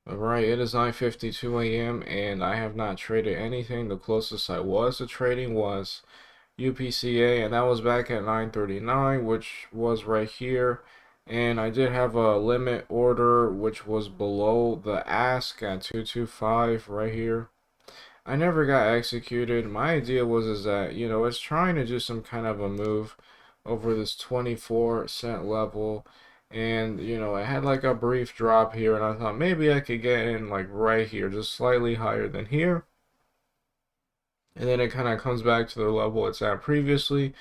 Alright, it is 9:52 a.m. and I have not traded anything. The closest I was to trading was UPCA, and that was back at 9:39, which was right here. And I did have a limit order which was below the ask at 225 right here. I never got executed. My idea was is that, it's trying to do some kind of a move over this 24 cent level. And, I had like a brief drop here, and I thought maybe I could get in like right here, just slightly higher than here. And then it kind of comes back to the level it's at previously,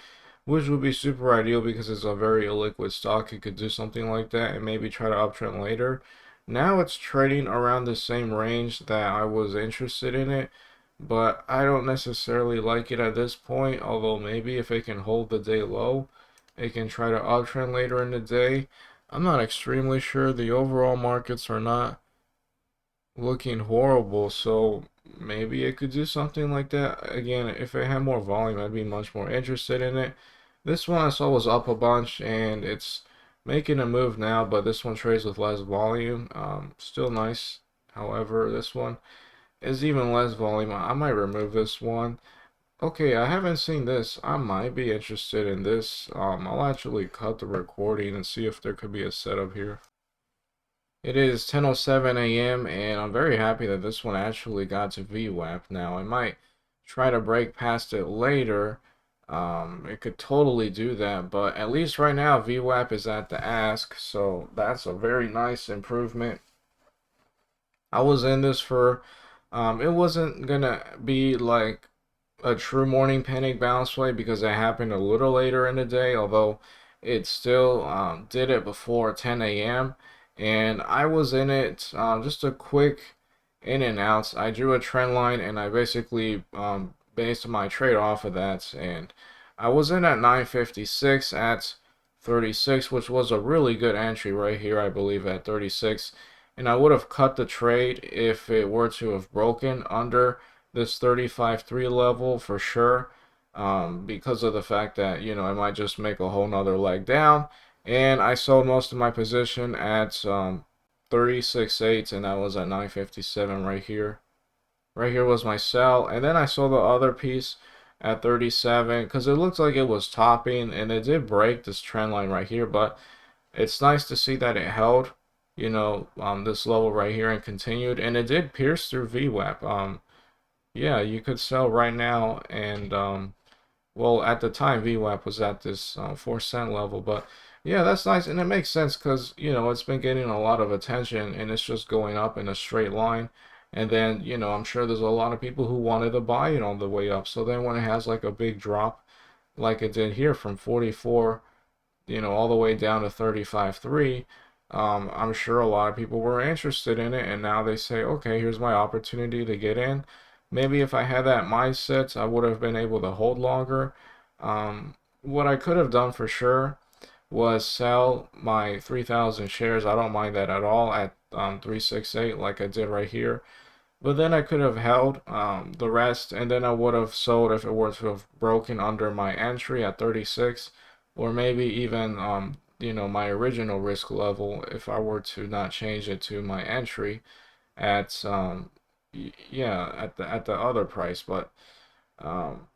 which would be super ideal because it's a very illiquid stock. It could do something like that and maybe try to uptrend later. Now it's trading around the same range that I was interested in it, but I don't necessarily like it at this point, although maybe if it can hold the day low, it can try to uptrend later in the day. I'm not extremely sure. The overall markets are not looking horrible, so maybe it could do something like that. Again, if it had more volume, I'd be much more interested in it. This one I saw was up a bunch, and it's making a move now, but this one trades with less volume. Still nice. However, this one is even less volume. I might remove this one. Okay, I haven't seen this. I might be interested in this. I'll actually cut the recording and see if there could be a setup here. It is 10:07 a.m. and I'm very happy that this one actually got to VWAP now. I might try to break past it later. It could totally do that, but at least right now VWAP is at the ask, so that's a very nice improvement. I was in this for, it wasn't gonna be like a true morning panic bounce play because it happened a little later in the day, although it still did it before 10 a.m. And I was in it just a quick in and outs. I drew a trend line and I basically based my trade off of that. And I was in at 956 at 36, which was a really good entry right here, I believe, at 36. And I would have cut the trade if it were to have broken under this 35.3 level for sure, because of the fact that, I might just make a whole nother leg down. And I sold most of my position at 36.8, and that was at 957 right here. Right here was my sell, and then I sold the other piece at 37 because it looked like it was topping, and it did break this trend line right here, but it's nice to see that it held, this level right here and continued, and it did pierce through VWAP. Yeah, you could sell right now, and well, at the time VWAP was at this 4 cent level, but yeah, that's nice, and it makes sense because it's been getting a lot of attention, and it's just going up in a straight line. And then I'm sure there's a lot of people who wanted to buy it on the way up. So then when it has like a big drop, like it did here from 44, all the way down to 35.3, I'm sure a lot of people were interested in it, and now they say, okay, here's my opportunity to get in. Maybe if I had that mindset, I would have been able to hold longer. What I could have done for sure was sell my 3,000 shares. I don't mind that at all at 368 like I did right here. But then I could have held the rest, and then I would have sold if it were to have broken under my entry at 36, or maybe even my original risk level if I were to not change it to my entry at yeah, at the other price. But um,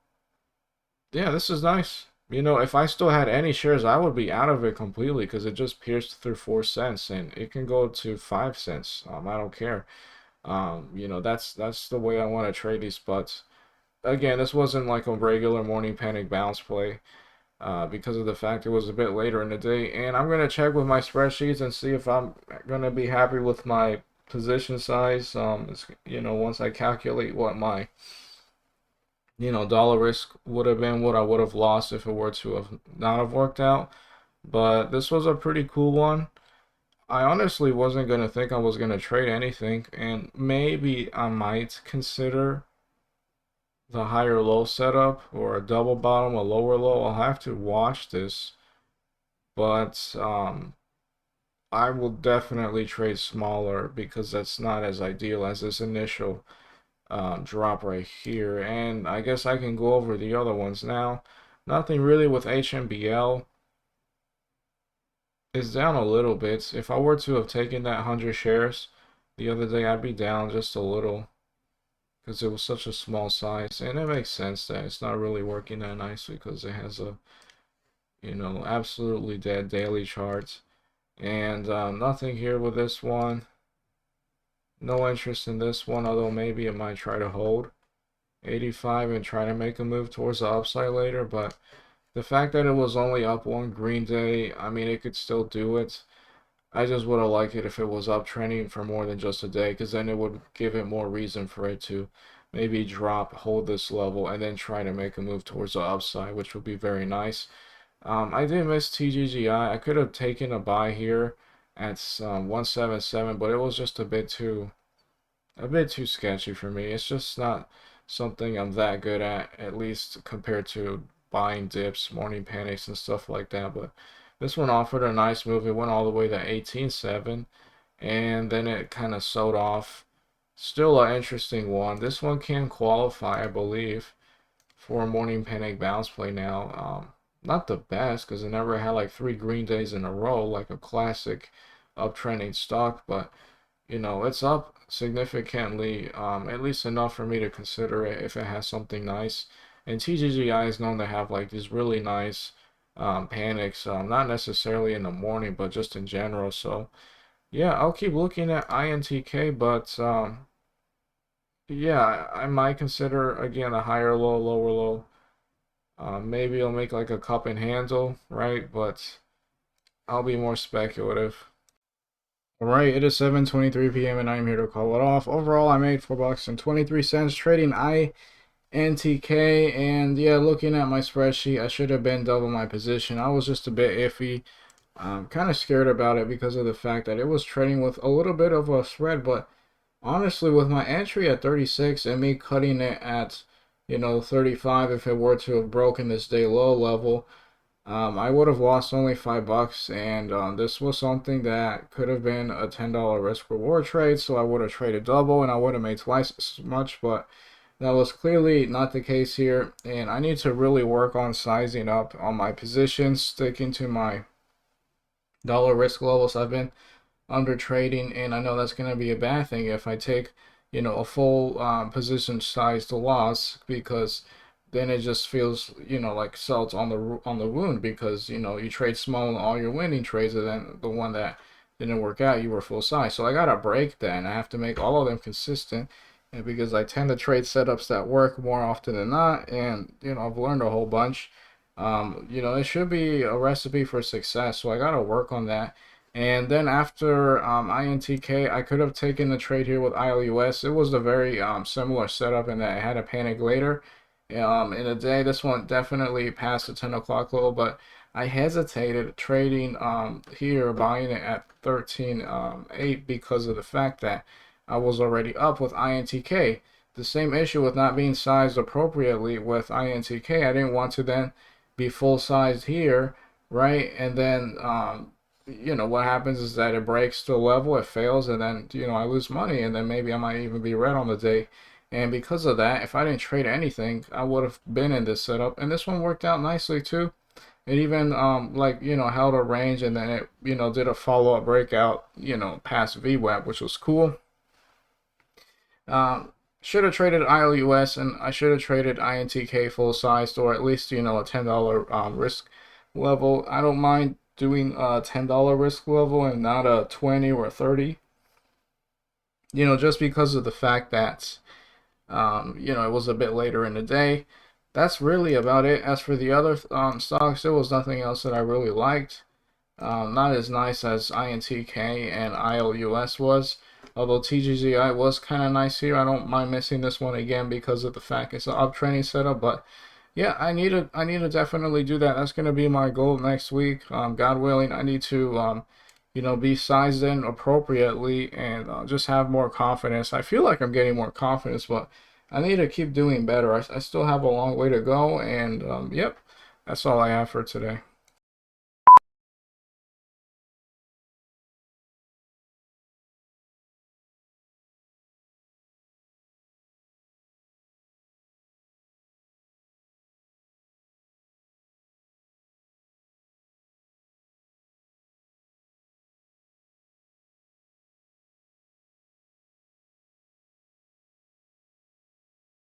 yeah, this is nice. If I still had any shares, I would be out of it completely because it just pierced through 4 cents, and it can go to 5 cents. I don't care. That's the way I want to trade these spots. Again, this wasn't like a regular morning panic bounce play because of the fact it was a bit later in the day. And I'm gonna check with my spreadsheets and see if I'm gonna be happy with my position size. Once I calculate what my dollar risk would have been, what I would have lost if it were to have not have worked out. But this was a pretty cool one. I honestly wasn't gonna think I was gonna trade anything, and maybe I might consider the higher low setup or a double bottom, a lower low. I'll have to watch this, but I will definitely trade smaller because that's not as ideal as this initial drop right here. And I guess I can go over the other ones now. Nothing really with HMBL. It's down a little bit. If I were to have taken that 100 shares, The other day I'd be down just a little because it was such a small size, and it makes sense that it's not really working that nicely because it has a, absolutely dead daily charts. And nothing here with this one. No interest in this one, although maybe it might try to hold 85 and try to make a move towards the upside later. But the fact that it was only up one green day, I mean, it could still do it. I just would have liked it if it was uptrending for more than just a day, because then it would give it more reason for it to maybe drop, hold this level, and then try to make a move towards the upside, which would be very nice. I did miss TGGI. I could have taken a buy here at 177, but it was just a bit too sketchy for me. It's just not something I'm that good at least compared to buying dips, morning panics, and stuff like that. But this one offered a nice move. It went all the way to 18.7, and then it kind of sold off. Still an interesting one. This one can qualify, I believe, for a morning panic bounce play now. Not the best because it never had like 3 green days in a row like a classic uptrending stock, but it's up significantly, at least enough for me to consider it if it has something nice. And TGGI is known to have like these really nice panics, not necessarily in the morning, but just in general. So yeah, I'll keep looking at INTK, but yeah, I might consider again a higher low, lower low. Maybe I'll make like a cup and handle, right? But I'll be more speculative. Alright, it is 7:23 p.m. and I'm here to call it off. Overall, I made $4.23 trading INTK, and yeah, looking at my spreadsheet, I should have been double my position. I was just a bit iffy. Kind of scared about it because of the fact that it was trading with a little bit of a spread, but honestly, with my entry at 36 and me cutting it at 35, if it were to have broken this day low level, I would have lost only $5, and this was something that could have been a $10 risk reward trade, so I would have traded double and I would have made twice as much, but that was clearly not the case here, and I need to really work on sizing up on my positions, sticking to my dollar risk levels. I've been under trading, and I know that's going to be a bad thing if I take a full position sized loss, because then it just feels like salt on the wound, because you trade small in all your winning trades, and then the one that didn't work out you were full size. So I gotta break that, and I have to make all of them consistent, and because I tend to trade setups that work more often than not, and I've learned a whole bunch. It should be a recipe for success, so I gotta work on that. And then after INTK, I could have taken the trade here with ILUS. It was a very similar setup in that it had a panic later in a day. This one definitely passed the 10 o'clock low, but I hesitated trading here, buying it at 13.8 because of the fact that I was already up with INTK. The same issue with not being sized appropriately with INTK. I didn't want to then be full sized here, right? And then what happens is that it breaks the level, it fails, and then I lose money, and then maybe I might even be red on the day. And because of that, if I didn't trade anything, I would have been in this setup. And this one worked out nicely too. It even held a range, and then it did a follow-up breakout past VWAP, which was cool. Should have traded ILUS, and I should have traded INTK full sized, or at least a $10 risk level. I don't mind doing a $10 risk level and not a 20 or a 30. Just because of the fact that it was a bit later in the day. That's really about it. As for the other stocks, there was nothing else that I really liked. Not as nice as INTK and ILUS was. Although TGZI was kind of nice here. I don't mind missing this one again because of the fact it's an uptrending setup. But yeah, I need to definitely do that. That's gonna be my goal next week. God willing, I need to be sized in appropriately and just have more confidence. I feel like I'm getting more confidence, but I need to keep doing better. I still have a long way to go, and yep, that's all I have for today.